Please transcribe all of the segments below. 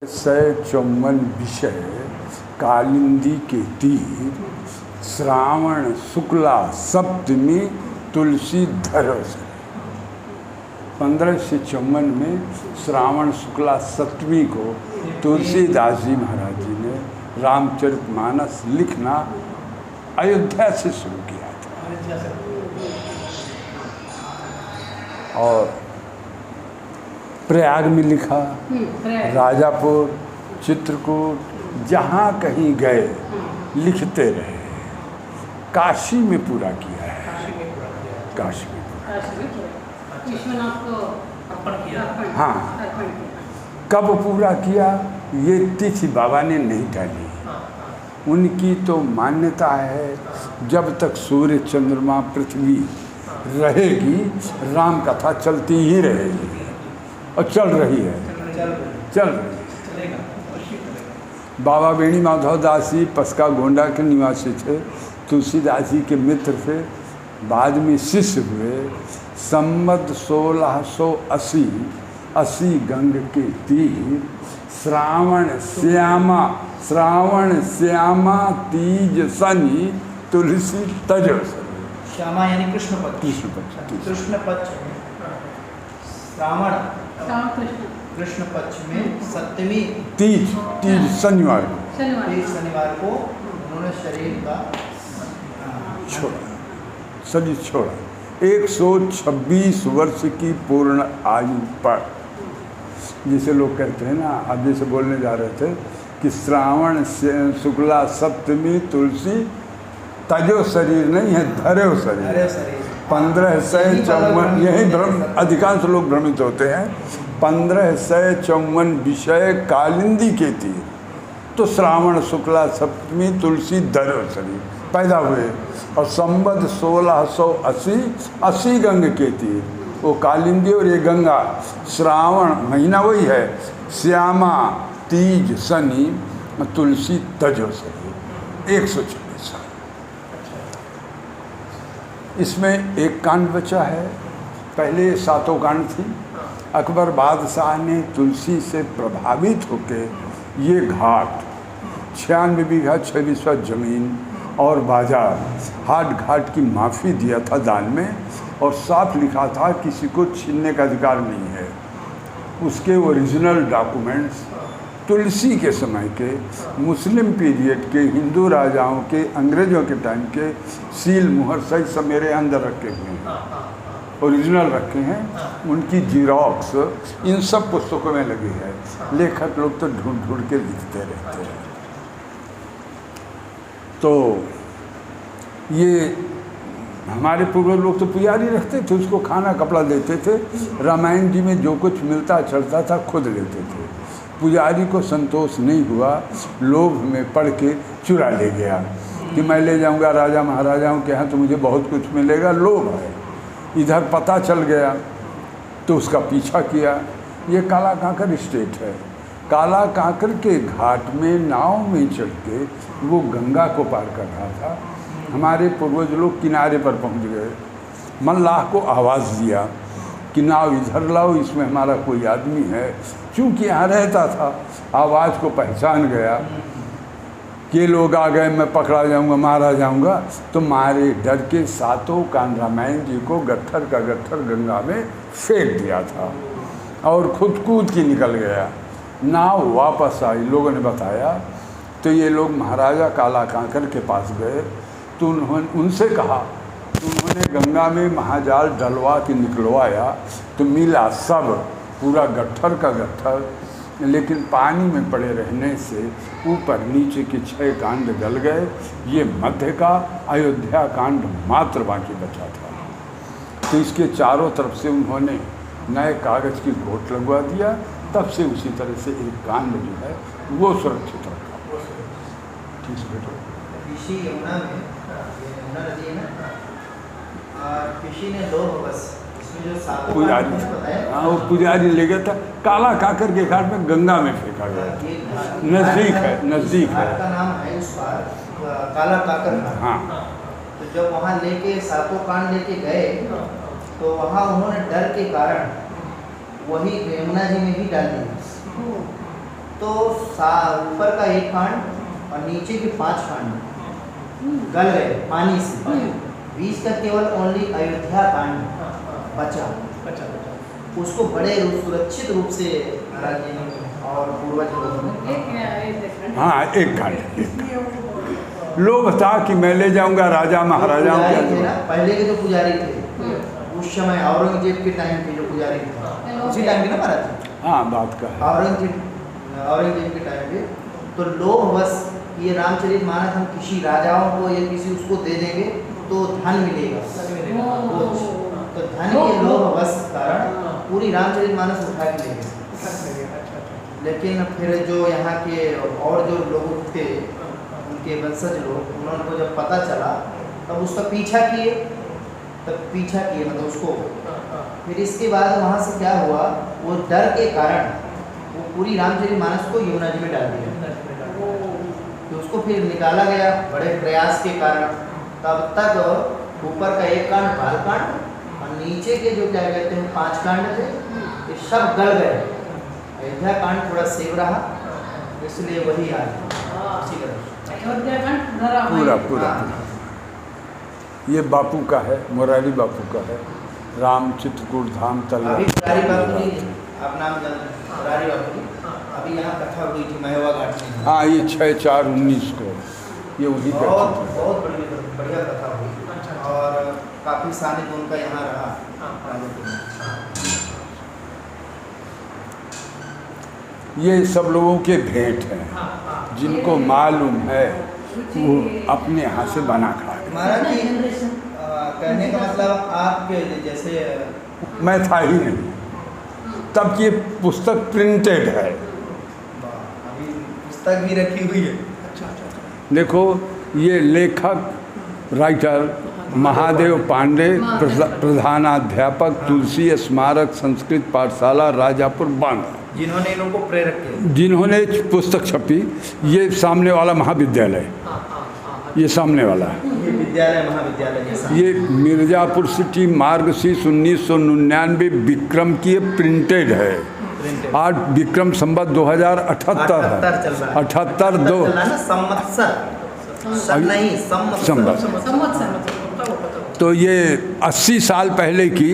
154 विषय कालिंदी के तीर श्रावण शुक्ला सप्तमी तुलसी धरस। 1554 में श्रावण शुक्ला सप्तमी को तुलसीदास जी महाराज जी ने रामचरितमानस लिखना अयोध्या से शुरू किया था और प्रयाग में लिखा, राजापुर, चित्रकूट, जहाँ कहीं गए लिखते रहे। काशी में पूरा किया है, काशी में पूरा। हाँ, कब पूरा किया ये तिथि बाबा ने नहीं डाली। उनकी तो मान्यता है जब तक सूर्य चंद्रमा पृथ्वी रहेगी राम कथा चलती ही रहेगी और चल रही है, चल रही है। बाबा बेणी माधव दास जी पसका गोंडा के निवासी थे, तुलसीदास जी के मित्र थे, बाद में शिष्य हुए। संवत 1680 गंग के तीर श्रावण श्यामा तीज शनि तुलसी तजो। श्यामा यानी कृष्ण पक्ष, कृष्ण पक्ष श्रावण कृष्ण पक्ष में सप्तमी तीज शनिवार को उन्होंने शरीर का छोड़ा 126 वर्ष की पूर्ण आयु पर। जिसे लोग कहते हैं ना, अब जैसे बोलने जा रहे थे कि श्रावण शुक्ला सप्तमी तुलसी तजो शरीर नहीं है, धरो शरीर। 1554 यही भ्रम अधिकांश लोग भ्रमित होते हैं। 1554 विषय कालिंदी के तीर तो श्रावण शुक्ला सप्तमी तुलसी धरो शरीर पैदा हुए और संवत 1680 गंग के तीर वो कालिंदी और ये गंगा श्रावण महीना वही है, श्यामा तीज शनि तुलसी तजो शरीर 126 साल। इसमें एक कांड बचा है, पहले 7 कांड थी। अकबर बादशाह ने तुलसी से प्रभावित होकर ये घाट 96 बीघा 26 जमीन और बाजार हाट घाट की माफ़ी दिया था दान में, और साफ लिखा था किसी को छीनने का अधिकार नहीं है। उसके ओरिजिनल डॉक्यूमेंट्स तुलसी के समय के, मुस्लिम पीरियड के, हिंदू राजाओं के, अंग्रेज़ों के टाइम के सील मुहर सहित सब मेरे अंदर रखे हुए हैं, ओरिजिनल रखे हैं। उनकी जीरोक्स इन सब पुस्तकों में लगी है। लेखक लोग तो ढूंढ ढूंढ के लिखते रहते हैं। तो ये हमारे पूर्वज लोग तो पुजारी रखते थे, उसको खाना कपड़ा देते थे। रामायण जी में जो कुछ मिलता चढ़ता था खुद लेते थे। पुजारी को संतोष नहीं हुआ, लोभ में पड़ के चुरा ले गया कि मैं ले जाऊंगा राजा महाराजाओं के यहाँ तो मुझे बहुत कुछ मिलेगा, लोभ है। इधर पता चल गया तो उसका पीछा किया। ये काला कांकर स्टेट है। काला कांकर के घाट में नाव में चढ़ के वो गंगा को पार कर रहा था। हमारे पूर्वज लोग किनारे पर पहुंच गए, मल्लाह को आवाज़ दिया कि नाव इधर लाओ, इसमें हमारा कोई आदमी है। चूँकि यहाँ रहता था, आवाज़ को पहचान गया कि लोग आ गए, मैं पकड़ा जाऊँगा, मारा जाऊँगा। तो मारे डर के 7 कांड रामायण जी को गट्ठर का गट्ठर गंगा में फेंक दिया था और खुद कूद के निकल गया। नाव वापस आई, लोगों ने बताया। तो ये लोग महाराजा काला कांकर के पास गए तो उन्होंने उनसे कहा, तो उन्होंने गंगा में महाजाल डलवा के निकलवाया तो मिला सब पूरा गट्ठर का गट्ठर। लेकिन पानी में पड़े रहने से ऊपर नीचे के 6 कांड गल गए। ये मध्य का अयोध्या कांड मात्र बाकी बचा था। तो इसके चारों तरफ से उन्होंने नए कागज़ की घोट लगवा दिया। तब से उसी तरह से एक कांड जो है वो सुरक्षित रखा। ठीक है बेटो। यमुना में यमुना नदी है ना, किसी ने लोग बस इसमें जो पुजारी, हाँ वो पुजारी ले गया था। काला काकर के घाट में गंगा में फेंका गया। नज़दीक है, नज़दीक है। का नाम है उस पर काला काकर। हाँ, तो जब वहाँ लेके 7 कांड लेके गए तो वहाँ उन्होंने डर के कारण वही यमुना जी में भी डाल दी। तो ऊपर का एक कांड और नीचे के 5 कांड गल गए पानी से, बीच का केवल ओनली अयोध्या कांड बचा। उसको बड़े सुरक्षित रूप से महाराज जी ने और पूर्वज लोगों ने, हाँ एक कांड लोभ था कि मैं ले जाऊंगा राजा महाराजाओं पुजारी थे के। ना, पहले के जो पुजारी थे उस समय औरंगजेब के टाइम के जो पुजारी थे, उसी टाइम के ना महाराज जी, हाँ बात का है। औरंगजेब के टाइम पे, तो लोग बस ये रामचरितमानस हम किसी राजाओं को या किसी उसको दे देंगे तो धन मिलेगा, तो धन के लोभ बस कारण पूरी रामचरितमानस उठा के ले गए। लेकिन फिर जो यहाँ के और जो लोग थे उनके वंशज लोग, उन्होंने जब पता चला तब उसका पीछा किए, मतलब उसको। फिर इसके बाद वहाँ से क्या हुआ, वो डर के कारण वो पूरी रामचरितमानस को यमुना जी में डाल दिया, तो उसको फिर निकाला गया बड़े प्रयास के कारण। तब तक ऊपर का एक कांड बालकांड और नीचे के जो क्या कहते हैं 5 कांड थे, ये सब गल गए। अयोध्या कांड थोड़ा सेव रहा, इसलिए वही आज उसी का पूरा ये बापू का है, मुरारी बापू का है, राम चित्रकूट धाम तलवा। अभी मुरारी बापू जी, आप नाम जानते हैं मुरारी बापू जी, अभी यहाँ कथा हुई थी महेवा घाट में। हाँ ये 6/4/19 को ये वही बहुत बढ़िया कथा हुई और काफ़ी सानिध्य उनका यहाँ रहा। ये सब लोगों के भेंट हैं, जिनको मालूम है वो अपने हाथ से बना खा रहे। महाराज जी कहने का मतलब आपके जैसे मैं था ही नहीं तब की ये पुस्तक प्रिंटेड है। अभी पुस्तक भी रखी हुई है। देखो ये लेखक राइटर महादेव पांडे, प्रधानाध्यापक तुलसी स्मारक संस्कृत पाठशाला राजापुर बांद्रा, जिन्होंने इन लोगों को प्रेरक किया, जिन्होंने पुस्तक छपी। ये सामने वाला महाविद्यालय, ये सामने वाला ये विद्यालय महाविद्यालय जैसा, ये मिर्जापुर सिटी मार्गशीर्ष 1999 विक्रम की प्रिंटेड है। आज विक्रम संवत 2078 है, 78 संवत। तो ये 80 साल पहले की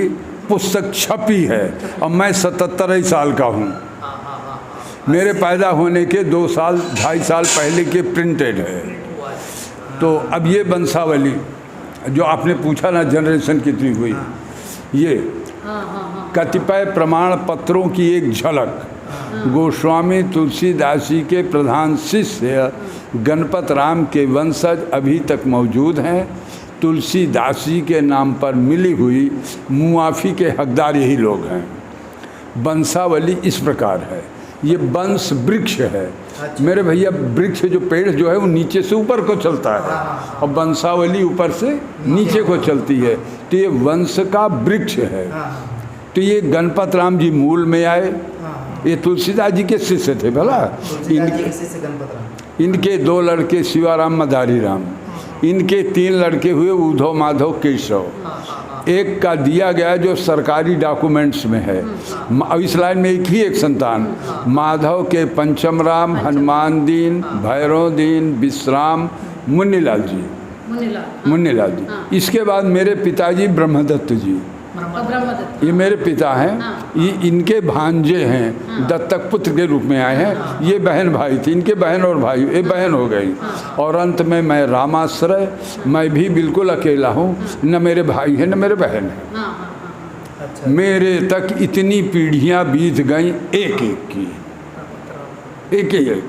पुस्तक छपी है और मैं 77 साल का हूँ। मेरे पैदा होने के 2-2.5 साल पहले के प्रिंटेड है। तो अब ये वंशावली जो आपने पूछा ना जनरेशन कितनी हुई, ये कतिपय प्रमाण पत्रों की एक झलक। गोस्वामी तुलसीदास जी के प्रधान शिष्य गणपत राम के वंशज अभी तक मौजूद हैं। तुलसीदास जी के नाम पर मिली हुई मुआफ़ी के हकदार यही लोग हैं। वंशावली इस प्रकार है, ये वंश वृक्ष है। मेरे भैया वृक्ष जो पेड़ जो है वो नीचे से ऊपर को चलता है और वंशावली ऊपर से नीचे को चलती है, तो ये वंश का वृक्ष है। तो ये गणपत राम जी मूल में आए, ये तुलसीदास जी के शिष्य थे। भला इनके 2 लड़के शिवाराम मदारी राम, इनके 3 लड़के हुए उद्धव माधव केशव। एक का दिया गया जो सरकारी डॉक्यूमेंट्स में है। अब इस लाइन में एक संतान, माधव के पंचम राम, हनुमान दीन, भैरव दीन, विश्राम, मुन्नीलाल जी, मुन्नीलाल जी। इसके बाद मेरे पिताजी ब्रह्मदत्त जी, ये मेरे पिता हैं। ये इनके भांजे हैं, दत्तक पुत्र के रूप में आए हैं। ये बहन भाई थे, इनके बहन और भाई, ये बहन हो गई। और अंत में मैं रामाश्रय, मैं भी बिल्कुल अकेला हूँ, न मेरे भाई हैं न मेरे बहन हैं। मेरे तक इतनी पीढ़ियाँ बीत गई एक एक।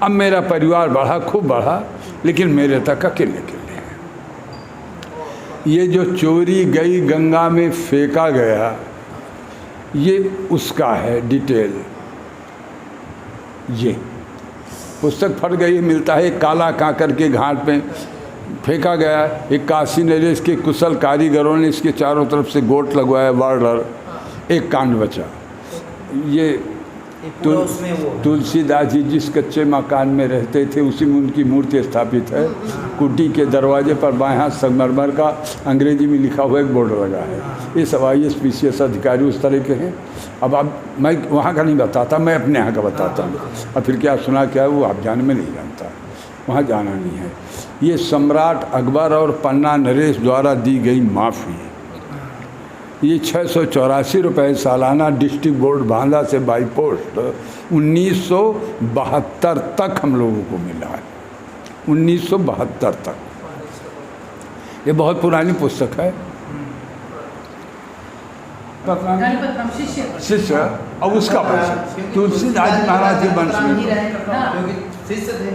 अब मेरा परिवार बढ़ा, खूब बढ़ा, लेकिन मेरे तक अकेले ये जो चोरी गई गंगा में फेंका गया, ये उसका है डिटेल। ये पुस्तक फट गई, मिलता है काला कांकर के घाट पे फेंका गया। एक काशी नरेश के कुशल कारीगरों ने इसके चारों तरफ से गोट लगवाया, बॉर्डर। एक कांड बचा। ये तुलसीदास जी जिस कच्चे मकान में रहते थे उसी में उनकी मूर्ति स्थापित है। कुटी के दरवाजे पर बाएं हाथ संगमरमर का अंग्रेजी में लिखा हुआ एक बोर्ड लगा है। ये सब IAS PCS अधिकारी उस तरह के हैं। अब मैं वहाँ का नहीं बताता, मैं अपने यहाँ का बताता हूँ। और फिर क्या सुना क्या वो आप जाने में नहीं जानता, वहाँ जाना नहीं है। ये सम्राट अकबर और पन्ना नरेश द्वारा दी गई माफ़ी। ये 684 रुपये सालाना डिस्ट्रिक्ट बोर्ड बांदा से बाई पोस्ट 1972 तक हम लोगों को मिला है, 1972 तक। ये बहुत पुरानी पुस्तक है। शिष्य और उसका पैसा तुलसीदास जी महाराज के वंश में शिष्य थे,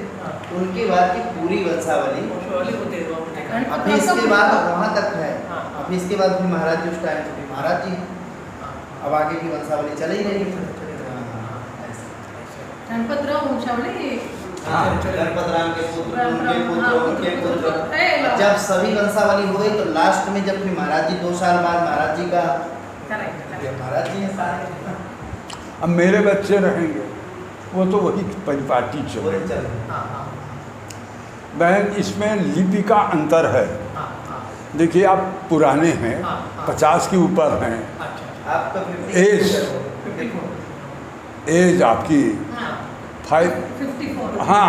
उनके बाद की पूरी वंशावली अभी इसके बाद वहाँ तक है। अभी इसके बाद फिर महाराज जी उस टाइम से महाराज जी, अब आगे की वंशावली चल ही रही है। गणपत राव वंशावली, गणपत राम के पुत्र, उनके पुत्र। जब सभी वंशावली हुए तो लास्ट में जब फिर महाराज जी 2 साल बाद महाराज जी का महाराज जी हैं सारे। अब मेरे बच्चे रहेंगे, वो तो वही परिपाटी चले। बहन इसमें लिपि का अंतर है। देखिए आप पुराने हैं, 50 के ऊपर हैं, एज आपकी 54, हाँ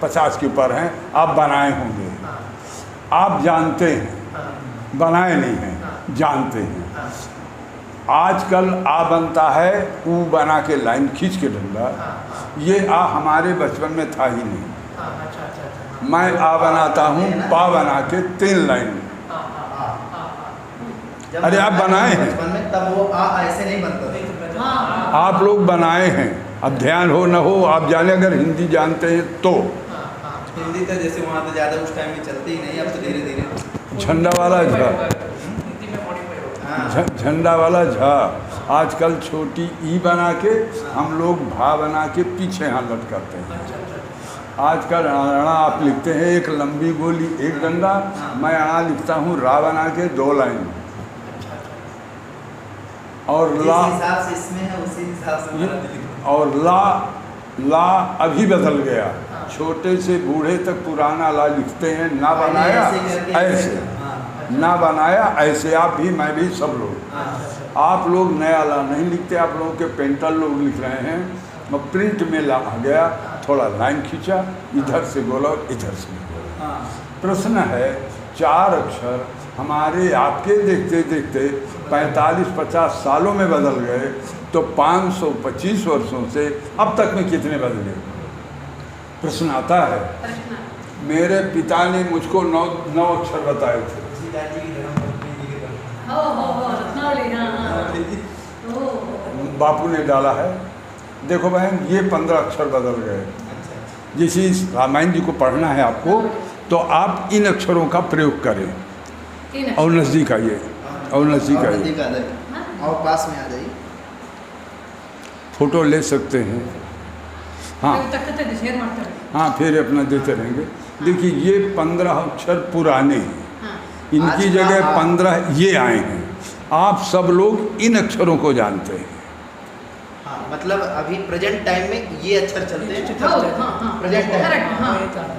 50 के ऊपर हैं। आप बनाए होंगे, आप जानते हैं, बनाए नहीं हैं, जानते हैं। आजकल आ बनता है, ऊ बना के लाइन खींच के डंडा, ये आ हमारे बचपन में था ही नहीं। मैं आ बनाता हूँ, पा बना के 3 लाइन। अरे आप बनाए हैं, तब वो आ ऐसे नहीं बनता। आप लोग बनाए हैं। अब ध्यान हो न हो, आप जाने अगर हिंदी जानते हैं तो। हिंदी तो जैसे वहाँ तो ज़्यादा उस टाइम में चलती ही नहीं, अब तो धीरे धीरे झंडा वाला झा, झंडा वाला झा। आजकल छोटी ई बना के हम लोग भा बना के पीछे यहाँ लटकाते हैं। आजकल अणा आप लिखते हैं, एक लंबी गोली एक डंडा। मैं अणा लिखता हूँ रा बना के 2 लाइन। और ला हिसाब से इसमें है, उसी हिसाब से और ला अभी बदल गया। छोटे से बूढ़े तक पुराना ला लिखते हैं। ना बनाया ऐसे, ना बनाया ऐसे। आप भी, मैं भी, सब लोग। आप लोग नया ला नहीं लिखते, आप लोगों के पेंटर लोग लिख रहे हैं। मैं प्रिंट में ला आ गया, थोड़ा लाइन खींचा, इधर से बोला और इधर से बोला। प्रश्न है 4 अक्षर हमारे आपके देखते देखते 45-50 सालों में बदल गए, तो 525 वर्षों से अब तक में कितने बदले? प्रश्न आता है। मेरे पिता ने मुझको 9 अक्षर बताए थे। बापू ने डाला है। देखो बहन, ये 15 अक्षर बदल गए। जैसे इस रामायण जी को पढ़ना है आपको, तो आप इन अक्षरों का प्रयोग करें। और नज़दीक आइए, और नज़दीक आइए, और पास में आ जाइए। फोटो ले सकते हैं। हाँ हाँ, फिर अपना देते रहेंगे। देखिए ये 15 अक्षर पुराने हैं, इनकी जगह 15 ये आए हैं। आप सब लोग इन अक्षरों को जानते हैं। मतलब अभी प्रेजेंट टाइम में ये अक्षर चलते हैं, प्रेजेंट टाइम।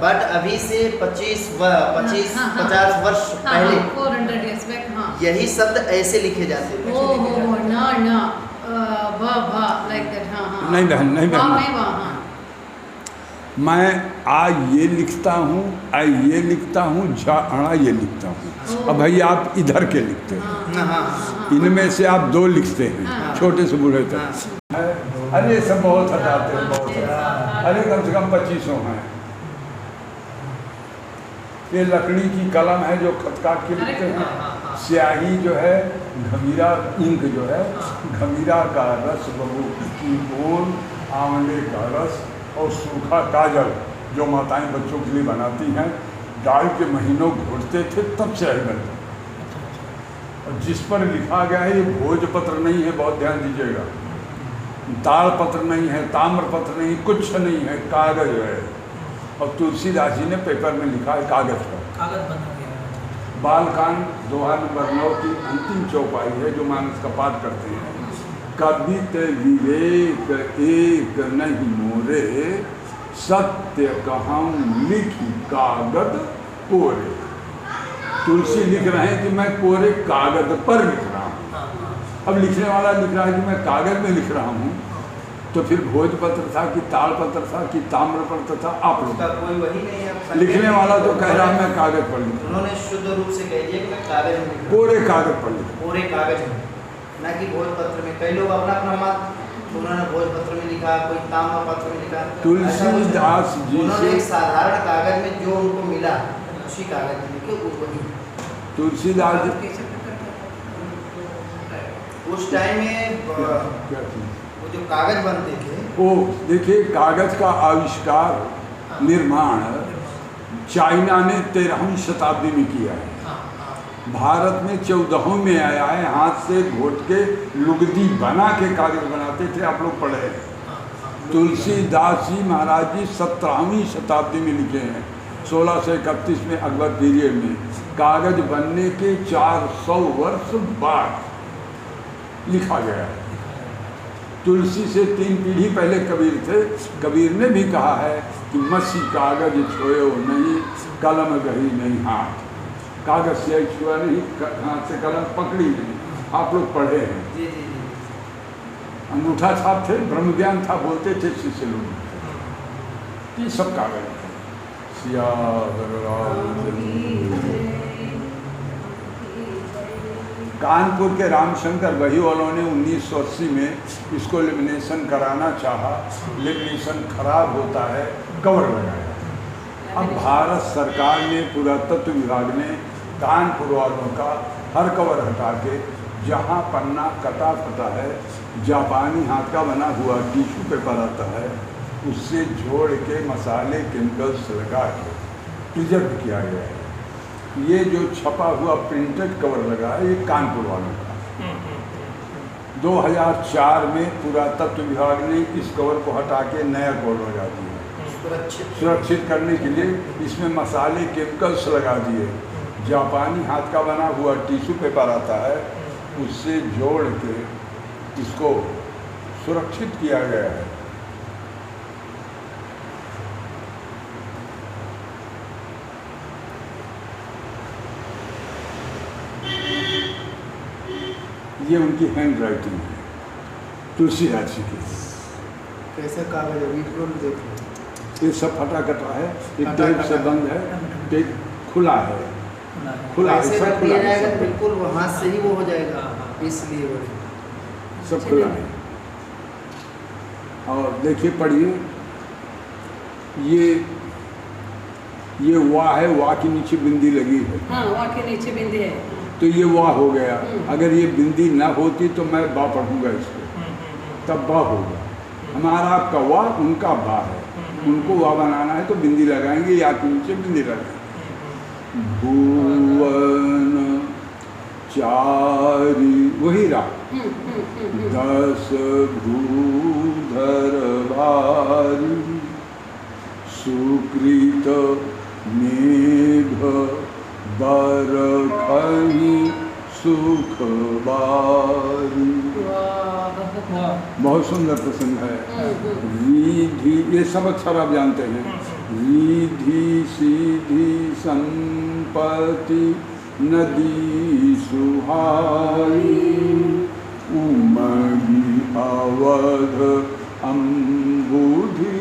बट अभी से 50 वर्ष पहले 400 years back, यही शब्द ऐसे लिखे जाते हैं। नहीं बहन, नहीं बहन, मैं आ ये लिखता हूँ, आ ये लिखता हूँ, झा अणा ये लिखता हूँ। अब भाई आप इधर के लिखते हैं, इनमें से आप 2 लिखते हैं, छोटे से बूढ़े तक। अरे सब बहुत हटाते हैं, बहुत हटाते। अरे कम से कम 25 हैं। ये लकड़ी की कलम है जो खत काट के लिखते हैं। स्याही जो है, घमीरा इंक जो है, घमीरा का रस, बबू की बोल, आंवले का रस और सूखा काजल जो माताएं बच्चों के लिए बनाती हैं, डाल के महीनों घोटते थे, तब स्याही बनती। और जिस पर लिखा गया है, ये भोजपत्र नहीं है, बहुत ध्यान दीजिएगा। ताड़पत्र नहीं है, ताम्रपत्र नहीं, कुछ नहीं है, कागज है। और तुलसीदास जी ने पेपर में लिखा है कागज पर। बालकांड दोहा नंबर 9 की अंतिम चौपाई है, जो मानस का पाठ करते हैं। कवित विवेक एक नहीं मोरे, सत्य कहूँ लिखी कागज कोरे। तुलसी लिख रहे हैं कि मैं कोरे कागज पर लिख रहा हूँ। अब लिखने वाला लिख रहा है कि मैं कागज़ में लिख रहा हूँ, तो फिर भोजपत्र था कि ताड़पत्र था कि ताम्रपत्र था, आप लोग उसका कोई वही नहीं है। लिखने वाला तो कह रहा मैं कागज़ पर लिख, उन्होंने शुद्ध रूप से कह दिया कि मैं कागज में लिख रहा हूँ। कोरे कागज़ पर लिख। पूरे कागज में, ना कि भोजपत्र में। कई लोग अपना अपना मत, उन्होंने भोजपत्र में लिखा, कोई ताम्रपत्र में लिखा। तुलसीदास जी उन्होंने से एक साधारण कागज में जो उनको मिला उसी कागज में लिखे, वही। तुलसीदास जी उस टाइम में क्या थी? वो जो कागज बनते थे, ओ देखिए, कागज़ का आविष्कार निर्माण चाइना ने 13वीं शताब्दी में किया है। भारत में 14वीं में आया है। हाथ से घोट के लुगदी बना के कागज बनाते थे, आप लोग पढ़े हैं। तुलसीदास जी महाराज जी 17वीं शताब्दी में लिखे हैं, 1631 में अकबर पीरियड में। कागज बनने के 400 वर्ष बाद लिखा गया है। तुलसी से 3 पीढ़ी पहले कबीर थे। कबीर ने भी कहा है कि मसी कागज छोयो नहीं, कलम गही नहीं हाथ। कागज से छुआ नहीं, हाथ से कलम पकड़ी नहीं। आप लोग पढ़े हैं। जी जी जी। अंगूठा छाप थे, ब्रह्म ज्ञान था, बोलते थे शिष्य लोग। ये सब कागज है। कानपुर के रामशंकर बही वालों ने 1980 में इसको लेमिनेशन कराना चाहा। लेमिनेशन खराब होता है, कवर लगाया। अब भारत सरकार ने, पुरातत्व विभाग ने कानपुर वालों का हर कवर हटा के जहाँ पन्ना कटा फटा है, जापानी हाथ का बना हुआ टिश्यू पेपर आता है, उससे जोड़ के मसाले केमिकल्स लगा के प्रिजर्व किया गया है। ये जो छपा हुआ प्रिंटेड कवर लगा है, ये कानपुर वालों का। 2004 में पुरातत्व विभाग ने इस कवर को हटा के नया कवर लगा दिया, सुरक्षित करने के लिए। इसमें मसाले केमिकल्स लगा दिए। जापानी हाथ का बना हुआ टिश्यू पेपर आता है, उससे जोड़ के इसको सुरक्षित किया गया है। ये उनकी हैंड राइटिंग है, तुलसीदास जी की। कैसे कागज है, बिल्कुल देखो। ये सब फटा कटा है, एक टेप से बंद है, टेप खुला है, खुला है, ऐसे सब रख खुला दिया है, जाएगा सब बिल्कुल वो हाथ से ही वो हो जाएगा, इसलिए वो सब खुला है। और देखिए, पढ़िए, ये वाह है, वाह के नीचे बिंदी लगी है। हाँ, वाह के नीचे बिंदी है। तो ये वाह हो गया। अगर ये बिंदी ना होती तो मैं बा पढ़ूंगा इसको, तब बा होगा। हमारा आपका वाह, उनका बा है। उनको वाह बनाना है तो बिंदी लगाएंगे, या के नीचे बिंदी लगाएंगे। भुवन चारी, वही रहा। 10 भूधर भारी, सुकृत मेघ बरखही सुख बारी। बहुत सुंदर प्रसंग है। रिधि, ये सब अक्षर आप जानते हैं। रिधि सीधी संपत्ति नदी सुहाई, उमगी अवध अम्बुधि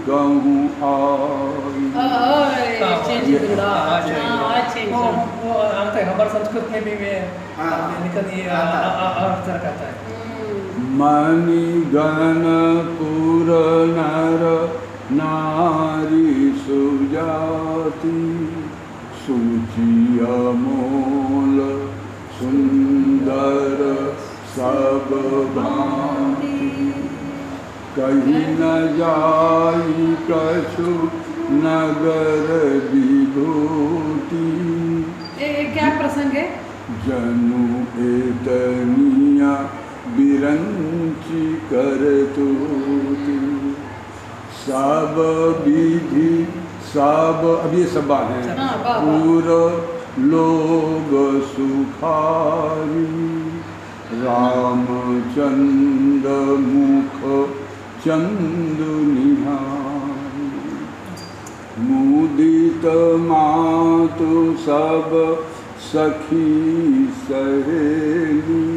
कहूँ आई। हमारे संस्कृत में भी निकल ये अर्थ रखता है। मणिगण पुर नर नारी सुजाति, सुचि अमोल सुंदर सब भांति, कहीं न जाई कछु नगर विभूति। ये क्या प्रसंग है? जनु एतनिया बिरंची करतूति, सब विधि सब, अब ये सब हैं। पूर लोग सुखारी, रामचंद्र मुख चंदु निहारी, मुदित मातु सब सखी सहेली,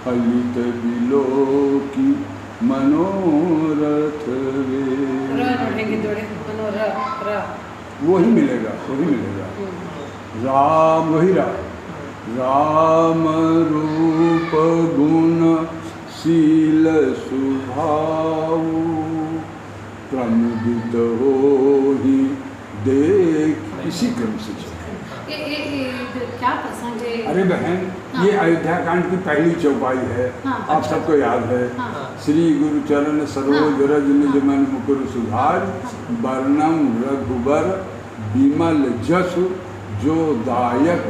फलित बिलोकी मनोरथ वे। नोड़ेंगे जोड़े मनोरा रा वही मिलेगा, वही मिलेगा। राम वही राम रूप गुण शील सुभाव प्रमुदित हो ही देख, इसी क्रम से चले। ये क्या प्रसंग है? अरे बहन, हाँ। ये अयोध्या कांड की पहली चौपाई है। हाँ। आप सबको याद है। हाँ। श्री गुरु चरण सरोज रज निज मन मुकुर सुधार वर्णम रघुबर विमल जसु जो दायक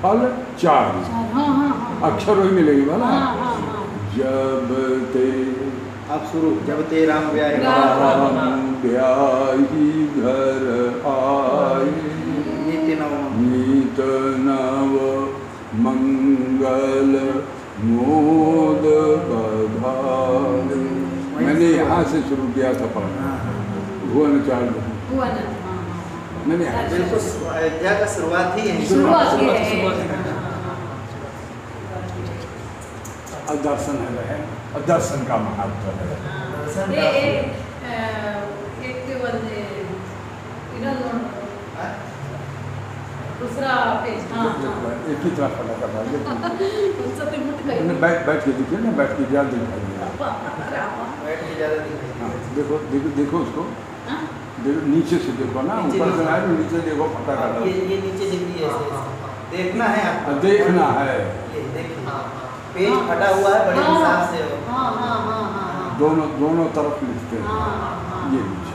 फल चार। हाँ हाँ अक्षर वही मिलेगी बोला। हाँ हाँ जब ते आप शुरू, जब ते राम ब्याही राम ब्याही घर आए नित्य नवम नीत नव मंगल मोद बधाई। मैंने यहाँ से शुरू किया था पढ़ना, भुवन चार हुआ ना। मैंने यहाँ से बिल्कुल अयोध्या का शुरुआत ही यहीं से। शुरुआत ये है। अब दर्शन है बहन, अब दर्शन का महत्व है। एक बंदे इधर दूसरा पेज। हाँ एक ही तरफ फटा कर हाँ बैठ के देखिए ना, बैठ के ज़्यादा दिखाई बैठ के ज़्यादा दिखाई। हाँ देखो देखो देखो उसको, हाँ? देखो नीचे से देखो ना, नीचे ऊपर से देखो। आए तो नीचे देखो फटा कर ये नीचे दिख रही है ऐसे ऐसे। देखना है आपको, देखना है। ये देखिए पेज फटा हुआ है बड़े हिसाब से। हाँ हाँ हाँ हाँ दोनों तरफ लिखते हैं। ये नीचे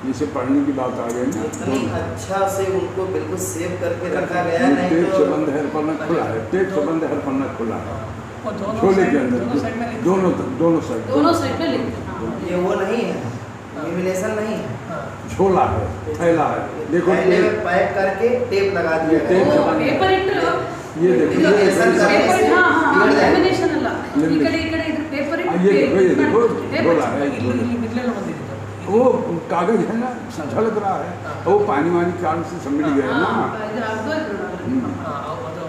जिसे पढ़ने की बात आ गई ना, इतनी अच्छा से उनको बिल्कुल सेव करके रखा गया है। ये नहीं पेट तो से बंद हर पन्ना खुला है, पेट से बंद हर पन्ना खुला है। वो दोनों छोले साइड- के अंदर दोनों साइड में लिखते दोनों साइड दोनों साइड में लिखते हैं। ये वो नहीं है, लेमिनेशन नहीं है। हाँ। झोला है, थैला है। देखो पहले ये में पैक करके टेप लगा दिया ये टेप गया से ओ, बंद है। पेपर इट ये देखो ये ऐसा करने पेपर से हाँ हाँ बिगड़ जाएगा। लेमिनेशन अल्लाह लेमिनेशन। इकड़े इकड़े इधर पेपर इट ये देखो झोला है, ಇಲ್ಲಿ- झोला। ಇಲ್ಲಿ ಬಿಡ್ಲೆಲ್ಲ ಬಂದಿದೆ ಅದು. वो कागज है ना, झलक रहा है। वो पानी वानी कारण से सब मिल गया ना। इधर आप दो हम्म। ಹಾ, ಅದು